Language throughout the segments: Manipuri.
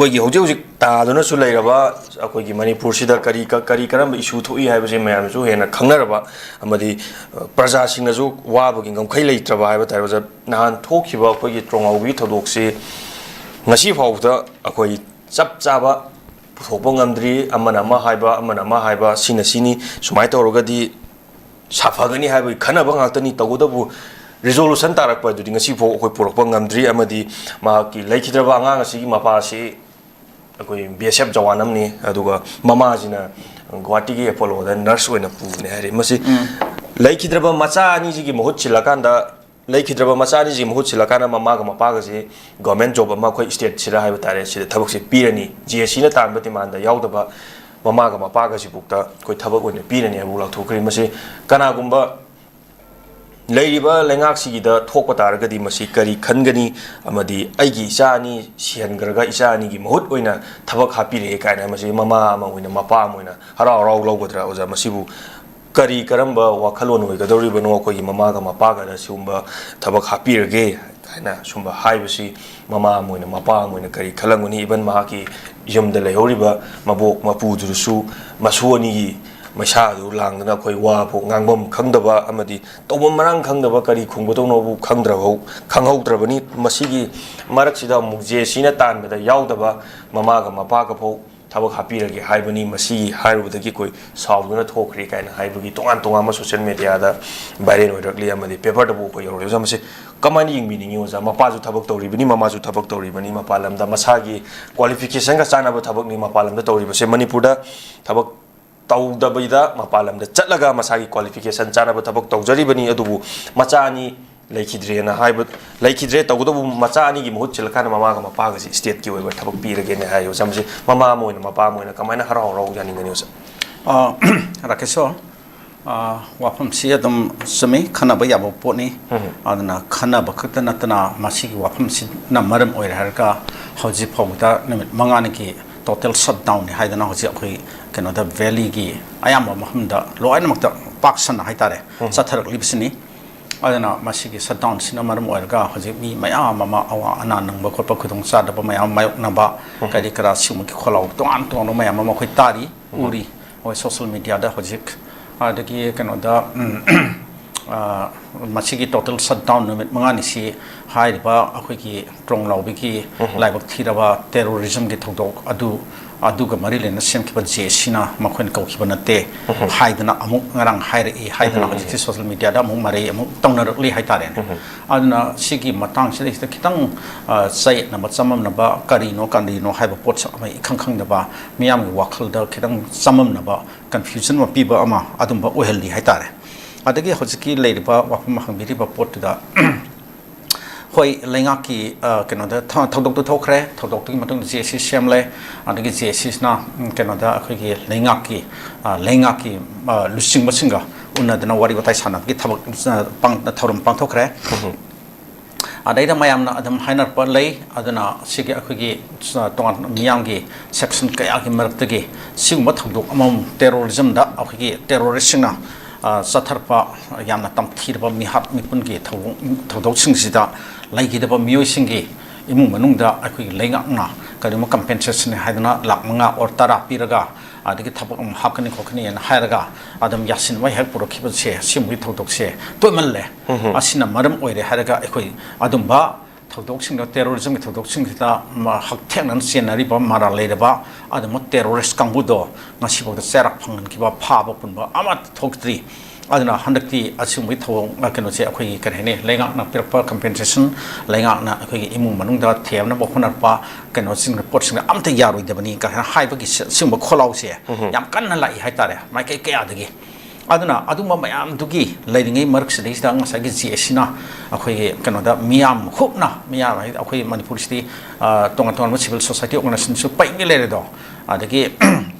ꯑꯩꯈꯣꯏꯒꯤ ꯍꯧꯖꯤꯛ ꯇꯥꯗꯨꯅꯁꯨ ꯂꯩꯔꯕ ꯑꯩꯈꯣꯏꯒꯤ ꯃꯅꯤꯄꯨꯔꯁꯤꯗ ꯀꯔꯤ ꯀꯔꯝꯕ ꯏꯁꯨ ꯊꯣꯛꯏ ꯍꯥꯏꯕꯁꯤ ꯃꯌꯥꯝꯁꯨ ꯍꯦꯟꯅ ꯈꯪꯅꯔꯕ ꯑꯃꯗꯤ ꯄ꯭ꯔꯖꯥꯁꯤꯡꯅꯁꯨ ꯋꯥꯕꯒꯤ ꯉꯝꯈꯩ ꯂꯩꯇ꯭ꯔꯕ ꯍꯥꯏꯕ ꯇꯥꯔꯦ ꯑꯣꯖꯥ ꯅꯍꯥꯟ ꯊꯣꯛꯈꯤꯕ ꯑꯩꯈꯣꯏꯒꯤ ꯇ꯭ꯔꯣꯉꯥꯎꯕꯤ ꯊꯧꯗꯣꯛꯁꯤ ꯉꯁꯤ ꯐꯥꯎꯕꯗ ꯑꯩꯈꯣꯏ ꯆꯞ ꯆꯥꯕ ꯄꯨꯊꯣꯛꯄ ꯉꯝꯗ꯭ꯔꯤ ꯑꯃꯅ ꯑꯃ ꯍꯥꯏꯕ ꯁꯤꯅ ꯁꯤꯅꯤ ꯁꯨꯃꯥꯏꯅ ꯇꯧꯔꯒꯗꯤ ꯁꯥꯐꯒꯅꯤ ꯍꯥꯏꯕꯒꯤ ꯈꯟꯅꯕ ꯉꯥꯛꯇꯅꯤ ꯇꯧꯕꯇꯕꯨ ꯔꯤꯖꯣꯂꯨꯁꯟ ꯇꯥꯔꯛꯄ ꯑꯗꯨꯗꯤ ꯉꯁꯤꯐꯥꯎ ꯑꯩꯈꯣꯏ ꯄꯨꯔꯛꯄ ꯉꯝꯗ꯭ꯔꯤ ꯑꯃꯗꯤ ꯃꯍꯥꯛꯀꯤ ꯂꯩꯈꯤꯗ꯭ꯔꯕ ꯑꯉꯥꯡ ꯑꯁꯤꯒꯤ ꯃꯄꯥꯁꯤ ꯑꯩꯈꯣꯏ BSF ꯖꯋꯥꯟ ꯑꯃꯅꯤ ꯑꯗꯨꯒ ꯃꯃꯥꯁꯤꯅ ꯒꯨꯋꯥꯍꯥꯇꯤꯒꯤ ꯑꯦꯄꯣꯂꯣꯗ ꯅꯔꯁ ꯑꯣꯏꯅ ꯄꯨꯕꯅꯦ ꯍꯥꯏꯔꯤ ꯃꯁꯤ ꯂꯩꯈꯤꯗ꯭ꯔꯕ ꯃꯆꯥ ꯑꯅꯤꯁꯤꯒꯤ ꯃꯍꯨꯠ ꯁꯤꯜꯂꯀꯥꯟꯗ ꯂꯩꯈꯤꯗ꯭ꯔꯕ ꯃꯆꯥ ꯑꯅꯤꯁꯤꯒꯤ ꯃꯍꯨꯠ ꯁꯤꯜꯂꯀꯥꯟꯗ ꯃꯃꯥꯒ ꯃꯄꯥꯒꯁꯤ ꯒꯣꯔꯃꯦꯟ ꯖꯣꯕ ꯑꯃ ꯑꯩꯈꯣꯏ ꯁ꯭ꯇꯦꯠꯁꯤꯗ ꯍꯥꯏꯕ ꯇꯥꯔꯦ ꯁꯤꯗ ꯊꯕꯛꯁꯤ ꯄꯤꯔꯅꯤ GSCꯅ ꯇꯥꯟꯕ ꯗꯤꯃꯥꯟꯗ ꯌꯥꯎꯗꯕ ꯃꯃꯥꯒ ꯃꯄꯥꯒꯁꯤꯕꯨꯛꯇ ꯑꯩꯈꯣꯏ ꯊꯕꯛ ꯑꯣꯏꯅ ꯄꯤꯔꯅꯤ ꯍꯥꯏꯕ ꯂꯥꯎꯊꯣꯛꯈ꯭ꯔꯦ ꯃꯁꯤ ꯀꯅꯥꯒꯨꯝꯕ ꯂꯩꯔꯤꯕ ꯂꯩꯉꯥꯛꯁꯤꯒꯤꯗ ꯊꯣꯛꯄ ꯇꯥꯔꯒꯗꯤ ꯃꯁꯤ ꯀꯔꯤ ꯈꯟꯒꯅꯤ ꯑꯃꯗꯤ ꯑꯩꯒꯤ ꯏꯆꯥ ꯑꯅꯤ ꯁꯤꯍꯟꯈ꯭ꯔꯒ ꯏꯆꯥ ꯑꯅꯤꯒꯤ ꯃꯍꯨꯠ ꯑꯣꯏꯅ ꯊꯕꯛ ꯍꯥꯞꯄꯤꯔꯛꯑꯦ ꯀꯥꯏꯅ ꯃꯁꯤ ꯃꯃꯥ ꯑꯃ ꯑꯣꯏꯅ ꯃꯄꯥ ꯑꯃ ꯑꯣꯏꯅ ꯍꯔꯥꯎ ꯂꯧꯒꯗ꯭ꯔꯥ ꯑꯣꯖꯥ ꯃꯁꯤꯕꯨ ꯀꯔꯝꯕ ꯋꯥꯈꯜꯂꯣꯟ ꯑꯣꯏꯒꯗꯧꯔꯤꯕꯅꯣ ꯑꯩꯈꯣꯏꯒꯤ ꯃꯃꯥꯒ ꯃꯄꯥꯒꯗ ꯁꯤꯒꯨꯝꯕ ꯊꯕꯛ ꯍꯥꯞꯄꯤꯔꯒꯦ ꯍꯥꯏꯅ ꯁꯨꯝꯕ ꯍꯥꯏꯕꯁꯤ ꯃꯃꯥ ꯑꯃ ꯑꯣꯏꯅ ꯃꯄꯥ ꯑꯃ ꯑꯣꯏꯅ ꯀꯔꯤ ꯈꯜꯂꯝꯒꯅꯤ ꯏꯚꯟ ꯃꯍꯥꯛꯀꯤ ꯌꯨꯝꯗ ꯂꯩꯍꯧꯔꯤꯕ ꯃꯕꯣꯛ ꯃꯄꯨꯗꯨꯁꯨ ꯃꯁꯨ ꯑꯅꯤꯒꯤ ꯃꯩꯁꯥꯗꯨ ꯂꯥꯡꯗꯅ ꯑꯩꯈꯣꯏ ꯋꯥꯐꯥꯎ ꯉꯥꯡꯐꯝ ꯈꯪꯗꯕ ꯑꯃꯗꯤ ꯇꯧꯐꯝ ꯃꯔꯥꯡ ꯈꯪꯗꯕ ꯀꯔꯤ ꯈꯨꯝꯒꯗꯧꯅꯣꯕꯨ ꯈꯪꯍꯧꯗ꯭ꯔꯕꯅꯤ ꯃꯁꯤꯒꯤ ꯃꯔꯛꯁꯤꯗ ꯑꯃꯨꯛ JSCꯅ ꯇꯥꯟꯕꯗ ꯌꯥꯎꯗꯕ ꯃꯃꯥꯒ ꯃꯄꯥꯒ ꯐꯥꯎ ꯊꯕꯛ ꯍꯥꯞꯄꯤꯔꯒꯦ ꯍꯥꯏꯕꯅꯤ ꯃꯁꯤ ꯍꯥꯏꯔꯨꯕꯗꯒꯤ ꯑꯩꯈꯣꯏ ꯁꯥꯎꯗꯨꯅ ꯊꯣꯛꯈ꯭ꯔꯦ ꯀꯥꯏꯅ ꯍꯥꯏꯕꯒꯤ ꯇꯣꯉꯥꯟꯕ ꯁꯣꯁꯤꯌꯦꯜ ꯃꯦꯗꯤꯌꯥꯗ ꯚꯥꯏꯔꯦꯜ ꯑꯣꯏꯔꯛꯂꯤ ꯑꯃꯗꯤ ꯄꯦꯄꯔꯗꯕꯨ ꯑꯩꯈꯣꯏ ꯌꯧꯔꯛꯂꯤ ꯑꯣꯖꯥ ꯃꯁꯤ ꯀꯃꯥꯏꯅ ꯌꯦꯡꯕꯤꯅꯤꯡꯉꯤ ꯑꯣꯖꯥ ꯃꯄꯥꯁꯨ ꯊꯕꯛ ꯇꯧꯔꯤꯕꯅꯤ ꯃꯃꯥꯁꯨ ꯊꯕꯛ ꯇꯧꯔꯤꯕꯅꯤ ꯃꯄꯥꯟ ꯂꯝꯗ ꯃꯁꯥꯒꯤ ꯀ꯭ꯋꯥꯂꯤꯐꯤꯀꯦꯁꯟꯒ ꯆꯥꯟꯅꯕ ꯊꯕꯛꯅꯤ ꯃꯄꯥꯟ ꯂꯝꯗ ꯇꯧꯔꯤꯕꯁꯦ ꯃꯅꯤꯄꯨꯔꯗ ꯊꯕꯛ ꯇꯧꯗꯕꯤꯗ ꯃꯄꯥꯟ ꯂꯝꯗ ꯆꯠꯂꯒ ꯃꯁꯥꯒꯤ ꯀ꯭ꯋꯥꯂꯤꯐꯤꯀꯦꯁꯟ ꯆꯥꯟꯅꯕ ꯊꯕꯛ ꯇꯧꯖꯔꯤꯕꯅꯤ ꯑꯗꯨꯕꯨ ꯃꯆꯥ ꯑꯅꯤ ꯂꯩꯈꯤꯗ꯭ꯔꯦꯅ ꯍꯥꯏꯕ ꯂꯩꯈꯤꯗ꯭ꯔꯦ ꯇꯧꯒꯗꯧꯕ ꯃꯆꯥ ꯑꯅꯤꯒꯤ ꯃꯍꯨꯠ ꯁꯤꯜꯂꯀꯥꯟꯗ ꯃꯃꯥꯒ ꯃꯄꯥꯒꯁꯤ ꯁ꯭ꯇꯦꯠꯀꯤ ꯑꯣꯏꯕ ꯊꯕꯛ ꯄꯤꯔꯒꯦꯅ ꯍꯥꯏ ꯑꯣꯖꯥ ꯃꯁꯤ ꯃꯃꯥ ꯑꯃ ꯑꯣꯏꯅ ꯃꯄꯥ ꯑꯃ ꯑꯣꯏꯅ ꯀꯃꯥꯏꯅ ꯍꯔꯥꯎ ꯌꯥꯅꯤꯡꯒꯅꯤ ꯑꯣꯖꯥ ꯔꯥꯀꯦꯁꯣ ꯋꯥꯐꯝꯁꯤ ꯑꯗꯨꯝ ꯆꯨꯝꯃꯤ ꯈꯟꯅꯕ ꯌꯥꯕ ꯄꯣꯠꯅꯤ ꯑꯗꯨꯅ ꯈꯟꯅꯕ ꯈꯛꯇ ꯅꯠꯇꯅ ꯃꯁꯤꯒꯤ ꯋꯥꯐꯝꯁꯤꯅ ꯃꯔꯝ ꯑꯣꯏꯔꯦ ꯍꯥꯏꯔꯒ ꯍꯧꯖꯤꯛ ꯐꯥꯎꯕꯗ ꯅꯨꯃꯤꯠ 5ꯅꯤꯒꯤ ꯇꯣꯇꯦꯜ ꯁꯠꯗꯥꯎꯟꯅꯤ ꯍꯥꯏꯗꯅ ꯍꯧꯖꯤꯛ ꯑꯩꯈꯣꯏ ꯀꯩꯅꯣꯗ ꯚꯦꯂꯤꯒꯤ ꯑꯌꯥꯝꯕ ꯃꯐꯝꯗ ꯂꯣꯏꯅꯃꯛꯇ ꯄꯥꯛ ꯁꯟꯅ ꯍꯥꯏꯇꯥꯔꯦ ꯆꯠꯊꯔꯛꯂꯤꯕꯁꯤꯅꯤ ꯑꯗꯨꯅ ꯃꯁꯤꯒꯤ ꯁꯠꯗꯥꯎꯟꯁꯤꯅ ꯃꯔꯝ ꯑꯣꯏꯔꯒ ꯍꯧꯖꯤꯛ ꯃꯤ ꯃꯌꯥꯝ ꯑꯃ ꯑꯋꯥ ꯑꯅꯥ ꯅꯪꯕ ꯈꯣꯠꯄ ꯈꯨꯗꯣꯡꯆꯥꯗꯕ ꯃꯌꯥꯝ ꯃꯥꯌꯣꯛꯅꯕ ꯀꯔꯤ ꯀꯔꯥ ꯁꯤꯒꯨꯝꯕꯒꯤ ꯈꯣꯜꯂꯥꯎ ꯇꯣꯉꯥꯟꯕ ꯃꯌꯥꯝ ꯑꯃ ꯑꯩꯈꯣꯏ ꯇꯥꯔꯤ ꯎꯔꯤ ꯑꯩꯈꯣꯏ ꯁꯣꯁꯤꯌꯦꯜ ꯃꯤꯗꯤꯌꯥꯗ ꯍꯧꯖꯤꯛ ꯑꯗꯒꯤ ꯀꯩꯅꯣꯗ ꯃꯁꯤꯒꯤ ꯇꯣꯇꯦꯜ ꯁꯠꯗꯥꯎꯟ ꯅꯨꯃꯤꯠ 5ꯅꯤꯁꯤ ꯍꯥꯏꯔꯤꯕ ꯑꯩꯈꯣꯏꯒꯤ ꯇ꯭ꯔꯣꯡꯂꯥꯎꯕꯤꯒꯤ ꯂꯥꯏꯕꯛ ꯊꯤꯔꯕ ꯇꯦꯔꯣꯔꯤꯖꯝꯒꯤ ꯊꯧꯗꯣꯛ ꯑꯗꯨꯒ ꯃꯔꯤ ꯂꯩꯅꯅ ꯁꯦꯝꯈꯤꯕ JSCꯅ ꯃꯈꯣꯏꯅ ꯀꯧꯈꯤꯕ ꯅꯠꯇꯦ ꯍꯥꯏꯗꯅ ꯑꯃꯨꯛ ꯉꯔꯥꯡ ꯍꯥꯏꯔꯛꯏ ꯍꯥꯏꯗꯅ ꯍꯧꯖꯤꯛꯇꯤ ꯁꯣꯁꯤꯌꯦꯜ ꯃꯤꯗꯤꯌꯥꯗ ꯑꯃꯨꯛ ꯃꯔꯩ ꯑꯃꯨꯛ ꯇꯧꯅꯔꯛꯂꯤ ꯍꯥꯏꯇꯥꯔꯦꯅꯦ ꯑꯗꯨꯅ ꯁꯤꯒꯤ ꯃꯇꯥꯡꯁꯤꯗꯩꯁꯤꯗ ꯈꯤꯇꯪ ꯆꯌꯦꯠꯅꯕ ꯆꯃꯝꯅꯕ ꯀꯔꯤꯅꯣ ꯍꯥꯏꯕ ꯄꯣꯠꯁꯛ ꯑꯃ ꯏꯈꯪ ꯈꯪꯗꯕ ꯃꯤꯌꯥꯝꯒꯤ ꯋꯥꯈꯜꯗ ꯈꯤꯇꯪ ꯆꯃꯝꯅꯕ ꯀꯟꯐ꯭ꯌꯨꯖꯟ ꯑꯃ ꯄꯤꯕ ꯑꯃ ꯑꯗꯨꯝꯕ ꯑꯣꯏꯍꯜꯂꯤ ꯍꯥꯏꯇꯥꯔꯦ ꯑꯗꯒꯤ ꯍꯧꯖꯤꯛꯀꯤ ꯂꯩꯔꯤꯕ ꯋꯥꯐꯝ ꯍꯪꯕꯤꯔꯤꯕ ꯄꯣꯠꯇꯨꯗ ꯍꯣꯏ ꯂꯩꯉꯥꯛꯀꯤ ꯀꯩꯅꯣꯗ ꯊꯧꯗꯣꯛꯇꯨ ꯊꯣꯛꯈ꯭ꯔꯦ ꯊꯧꯗꯣꯛꯇꯨꯒꯤ ꯃꯇꯨꯡꯗ JSC ꯁꯦꯝꯂꯦ ꯑꯗꯒꯤ JSCꯁꯤꯅ ꯀꯩꯅꯣꯗ ꯑꯩꯈꯣꯏꯒꯤ ꯂꯩꯉꯥꯛꯀꯤ ꯂꯨꯆꯤꯡꯕꯁꯤꯡꯒ ꯎꯅꯗꯅ ꯋꯥꯔꯤ ꯋꯥꯇꯥꯏ ꯁꯥꯟꯅꯕꯒꯤ ꯊꯧꯔꯝ ꯄꯥꯡꯊꯣꯛꯈ꯭ꯔꯦ ꯑꯗꯩꯗ ꯃꯌꯥꯝꯅ ꯑꯗꯨꯝ ꯍꯥꯏꯅꯔꯛꯄ ꯂꯩ ꯑꯗꯨꯅ ꯁꯤꯒꯤ ꯑꯩꯈꯣꯏꯒꯤ ꯇꯣꯉꯥꯟ ꯃꯤꯌꯥꯝꯒꯤ ꯁꯦꯛꯁꯟ ꯀꯌꯥꯒꯤ ꯃꯔꯛꯇꯒꯤ ꯁꯤꯒꯨꯝꯕ ꯊꯧꯗꯣꯛ ꯑꯃꯃꯝ ꯇꯦꯔꯣꯔꯤꯖꯝꯗ ꯑꯩꯈꯣꯏꯒꯤ ꯇꯦꯔꯣꯔꯤꯁꯁꯤꯡꯅ ꯆꯠꯊꯔꯛꯄ ꯌꯥꯝꯅ ꯇꯝꯊꯤꯔꯕ ꯃꯤꯍꯥꯠ ꯃꯤꯄꯨꯟꯒꯤ ꯊꯧꯗꯣꯛꯁꯤꯡꯁꯤꯗ ꯂꯩꯈꯤꯗꯕ ꯃꯤꯑꯣꯏꯁꯤꯡꯒꯤ ꯏꯃꯨꯡ ꯃꯅꯨꯡꯗ ꯑꯩꯈꯣꯏꯒꯤ ꯂꯩꯉꯥꯛꯅ ꯀꯔꯤꯒꯨꯝꯕ ꯀꯝꯄꯦꯟꯁꯦꯁꯟ ꯍꯥꯏꯗꯅ ꯂꯥꯛ 5 or 10 ꯄꯤꯔꯒ ꯑꯗꯒꯤ ꯊꯕꯛ ꯑꯃ ꯍꯥꯞꯀꯅꯤ ꯈꯣꯠꯀꯅꯤꯅ ꯍꯥꯏꯔꯒ ꯑꯗꯨꯝ ꯌꯥꯁꯤꯟꯕ ꯍꯦꯛ ꯄꯨꯔꯛꯈꯤꯕꯁꯦ ꯁꯤꯒꯨꯝꯕꯒꯤ ꯊꯧꯗꯣꯛꯁꯦ ꯇꯣꯏꯃꯜꯂꯦ ꯑꯁꯤꯅ ꯃꯔꯝ ꯑꯣꯏꯔꯦ ꯍꯥꯏꯔꯒ ꯑꯩꯈꯣꯏ ꯑꯗꯨꯝꯕ ꯊꯧꯗꯣꯛꯁꯤꯡꯗ ꯇꯦꯔꯣꯔꯤꯖꯝꯒꯤ ꯊꯧꯗꯣꯛꯁꯤꯡꯁꯤꯗ ꯍꯛꯊꯦꯡꯅꯅ ꯆꯦꯟꯅꯔꯤꯕ ꯃꯔꯥꯜ ꯂꯩꯔꯕ ꯑꯗꯨꯝꯕ ꯇꯦꯔꯣꯔꯤꯁ ꯀꯥꯡꯕꯨꯗꯣ ꯉꯁꯤꯐꯥꯎꯗ ꯆꯩꯔꯥꯛ ꯐꯪꯍꯟꯈꯤꯕ ꯐꯥꯕ ꯄꯨꯟꯕ ꯑꯃꯠꯇ ꯊꯣꯛꯇ꯭ꯔꯤ ꯑꯗꯨꯅ ꯍꯟꯗꯛꯇꯤ ꯑꯁꯤꯒꯨꯝꯕꯒꯤ ꯊꯧꯗꯣꯛ ꯀꯩꯅꯣꯁꯦ ꯑꯩꯈꯣꯏꯒꯤ ꯀꯔꯤ ꯍꯥꯏꯅꯤ ꯂꯩꯉꯥꯛꯅ ꯄꯤꯔꯛꯄ ꯀꯝꯄꯦꯟꯁꯦꯁꯟ ꯂꯩꯉꯥꯛꯅ ꯑꯩꯈꯣꯏꯒꯤ ꯏꯃꯨꯡ ꯃꯅꯨꯡꯗ ꯊꯦꯝꯅꯕ ꯍꯣꯠꯅꯔꯛꯄ ꯀꯩꯅꯣꯁꯤꯡ ꯄꯣꯠꯁꯤꯡꯗ ꯑꯝꯇ ꯌꯥꯔꯣꯏꯗꯕꯅꯤ ꯀꯥꯏꯅ ꯍꯥꯏꯕꯒꯤ ꯁꯤꯒꯨꯝꯕ ꯈꯣꯜꯂꯥꯎꯁꯦ ꯌꯥꯝ ꯀꯟꯅ ꯂꯥꯛꯏ ꯍꯥꯏꯇꯥꯔꯦ ꯃꯥꯏꯀꯩ ꯀꯌꯥꯗꯒꯤ ꯑꯗꯨꯅ ꯑꯗꯨꯝꯕ ꯃꯌꯥꯝꯗꯨꯒꯤ ꯂꯩꯔꯤꯉꯩ ꯃꯔꯛꯁꯤꯗꯩꯁꯤꯗ ꯉꯁꯥꯏꯒꯤ JSCꯅ ꯑꯩꯈꯣꯏꯒꯤ ꯀꯩꯅꯣꯗ ꯃꯤꯌꯥꯝ ꯍꯥꯏꯗꯤ ꯑꯩꯈꯣꯏ ꯃꯅꯤꯄꯨꯔꯁꯤꯗꯤ ꯇꯣꯉꯥꯟ ꯇꯣꯉꯥꯟꯕ ꯁꯤꯚꯤꯜ ꯁꯣꯁꯥꯏꯇꯤ ꯑꯣꯔꯒꯅꯥꯏꯖꯦꯁꯟꯁꯨ ꯄꯩꯉꯩ ꯂꯩꯔꯦꯗꯣ ꯑꯗꯒꯤ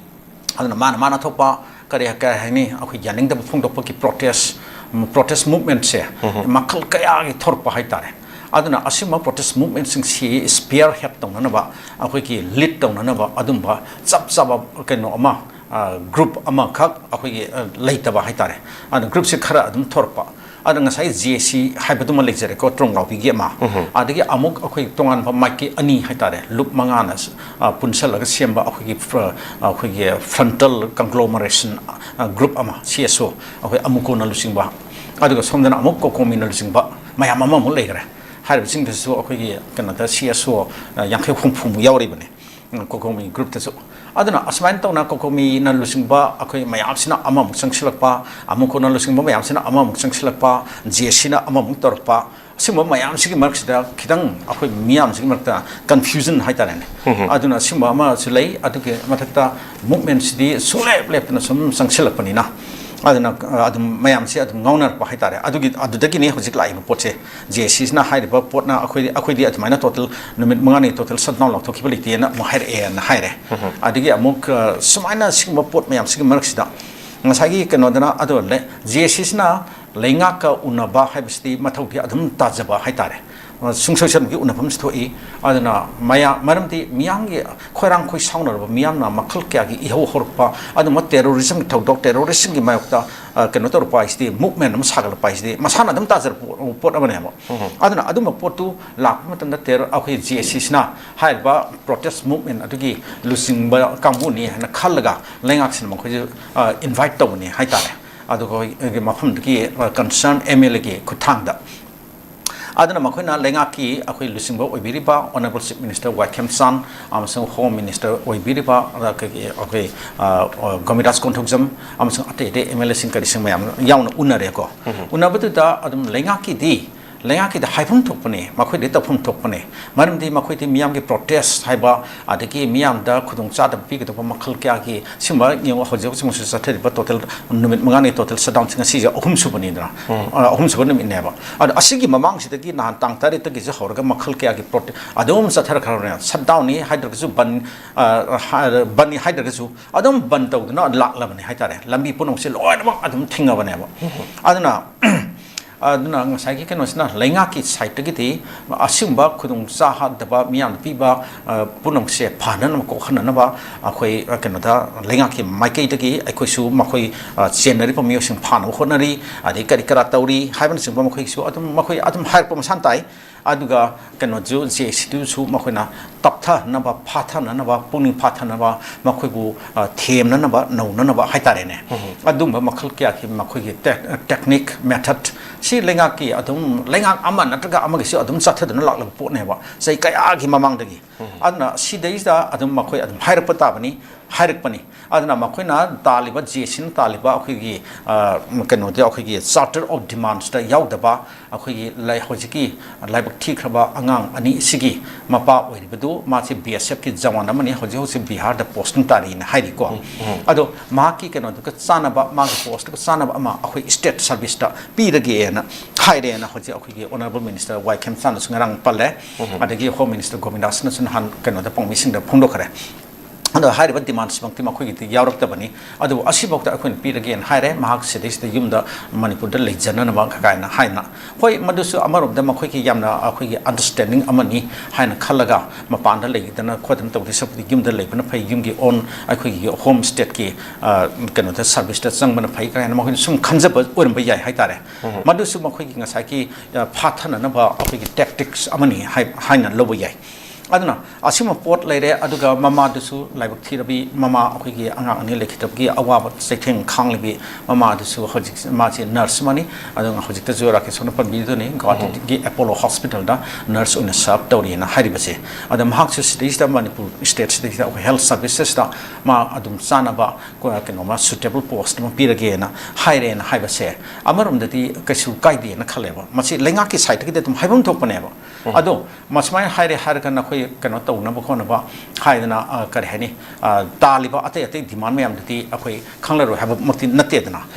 ꯑꯗꯨꯅ ꯃꯥꯅ ꯊꯣꯛꯄ ꯀꯔꯤ ꯍꯥꯏꯅꯤ ꯑꯩꯈꯣꯏ ꯌꯥꯅꯤꯡꯗꯕ ꯐꯣꯡꯗꯣꯛꯄꯒꯤ ꯄ꯭ꯔꯣꯇꯦꯁ ꯃꯨꯚꯃꯦꯟꯠꯁꯦ ꯃꯈꯜ ꯀꯌꯥꯒꯤ ꯊꯣꯔꯛꯄ ꯍꯥꯏꯇꯥꯔꯦ ꯑꯗꯨꯅ ꯑꯁꯤꯒꯨꯝꯕ ꯄ꯭ꯔꯣꯇꯦꯁ ꯃꯨꯚꯃꯦꯟꯠꯁꯤꯡꯁꯤ ꯁ꯭ꯄꯤꯌꯔ ꯍꯦꯗ ꯇꯧꯅꯅꯕ ꯑꯩꯈꯣꯏꯒꯤ ꯂꯤꯗ ꯇꯧꯅꯅꯕ ꯑꯗꯨꯝꯕ ꯆꯞ ꯆꯥꯕ ꯀꯩꯅꯣ ꯑꯃ ꯒ꯭ꯔꯨꯞ ꯑꯃꯈꯛ ꯑꯩꯈꯣꯏꯒꯤ ꯂꯩꯇꯕ ꯍꯥꯏꯇꯥꯔꯦ ꯑꯗꯨꯅ ꯒ꯭ꯔꯨꯞꯁꯦ ꯈꯔ ꯑꯗꯨꯝ ꯊꯣꯔꯛꯄ ada ngasai JC haibatu ma lecture ko trong lau pigi ma adagi amuk akhoi tongan pa mic ki ani haitare loop mangana punsal laga semba akhoi frontal conglomeration group ama CSO akhoi amuko na lusingba aduga somdana amuk ko communal lusingba mayam ama mu legre haib sing de so akhoi kanada CSO yankhai khumphum yauri bane kokomi group te so aduna asmain tawna kokomi na lusingba akhoi mayam sina ama mu sangsilakpa amuko na lusingba mayam sina ama mu sangsilakpa JC na ama mu torpa simba mayam sigi marksida khidang akhoi miyam sigi markta confusion haitare ne aduna simba ama sulai aduke mathakta movement sidi solep lepna sum sangsilakpani na aduna adum mayam si adum ngaunar pa haitare adudagi ne hojik lai potse JC na haire ba potna akhoi di atmaina total numit mangani total shutdown lok thokibali ti na mo haire na haire adigi amuk sumaina sigma pot mayam sigi marksida ngasagi kanodana adole JC na lenga ka unaba haibsti mathauti adum tajaba haitare sungsosam gi unapam sthoi adana maya maramti miyangi khoirang khoi saunarba miyamna makhal kya gi iho horpa aduma terrorism thodok terrorism gi mayokta keno tor paiste movement am sagal paiste masana adum tajar pot amane mo adana aduma potu lakma tanda terror akhoi JC na haiba protest movement adugi lusing ba kambu ni na khallaga lenga sin mo khoi invite tawni haitare adugo mafam gi concern MLA gi kuthangda adana makhona lenga ki akhoi lusingba oibiriba honorable chief minister 𝐍𝐀𝐿 amasung home minister oibiriba akhoi gomidas konthokjam amasung ate MLA sing kari sing mayam yauna unare ko unabatu da adum lenga ki di lenga ki da haifum thokpane makhoi de tapum thokpane maramdi makhoi ti miyam ki protest haiba adaki miyam da khudung cha da pi ki to makhal kya ki simba nyaw hojok sing sa thari ba total numit mangani total shutdown sing si ahum su bani da ahum su bani ne ba ad asigi mamang si ki na tang tari ta ki je horga makhal kya ki protest adom sa thar khar ne shutdown ni haidar ki su ban haidar ki su adom ban taw na lak la bani haitare lambi punong se loi na adom thinga bane ba aduna aduna ngasai ki sna lenga ki site gi ti asimba khudung sa ha daba miyam pi ba punong se phanan ko khana ba akhoi kenoda lenga ki maikai ta ki akhoi su makhoi chenari pamiyo sing phan khonari adi kari kara tauri haiban sing ba makhoi su adum makhoi adum hair pam san tai aduga keno ju je situ su makhoi na taptha na ba phatha na ba puning phatha na ba makhoi bu them na ba no na ba haitare ne adum ba makhal kya ki makhoi ki technique method si lenga ki adum lenga aman nataga amagi si adum satha na lak po ne ba sai kaya ki mamang dagi adna si deisa adum makhoi adum hair pata bani hair pani adna makhoi na taliba jesin taliba akhoi gi keno de akhoi gi charter of demands da yaw da ba akhoi gi lai hojiki lai bak thi khraba angang ani sigi mapa oi bedu ma si BSF ki jawan amani hoji hoji Bihar da posting tari na hairi ko ado ma ki keno ka chana ba ma ka post ka chana ba ma akhoi state service da pi da ge na haire na hoji akhoi gi honorable minister 𝐍𝐀𝐿 sungarang palle adagi home minister gomidas na sun han keno da pong mising da phongdo khare ado haire ba demands bang ti makhoi gi yaw rak ta bani ado asibok da akhoi pi da ge haire mahak sedis da yum da manipur da lejana na ba ka na haina hoi madusu amarob da makhoi ki yamna akhoi gi understanding amani haina khalaga mapan da legi da na khodan to ki sap yum da legi na phai yum gi on akhoi gi home state ki keno da service da chang ban phai ka na makhoi sum khanja ba orum ba yai hai tare madusu makhoi gi ngasai ki phathana na ba akhoi gi tactics amani haina lobo yai aduna asima pot leire aduga mama dusu laibak thirabi mama akhoi gi anga ani lekhitab gi awaba sekheng khanglebi mama dusu hojik ma chi nurse mani adunga hojik ta jora ke sona pan bi do ni got gi Apollo hospital da nurse una sub tawri na hari base adam hak su stage da manipur state stage da health services da ma adum sana ba ko ke no ma suitable post ma pi rage na haire na hai base amarum da ti kasu kai di na khaleba ma chi lenga ki site ki de tum haibum thok pane ba ado masmai haire har kan na khoi kano to na ba khona ba haidana kar hani taliba ate demand me am ti akhoi khangla ro have makti natte dana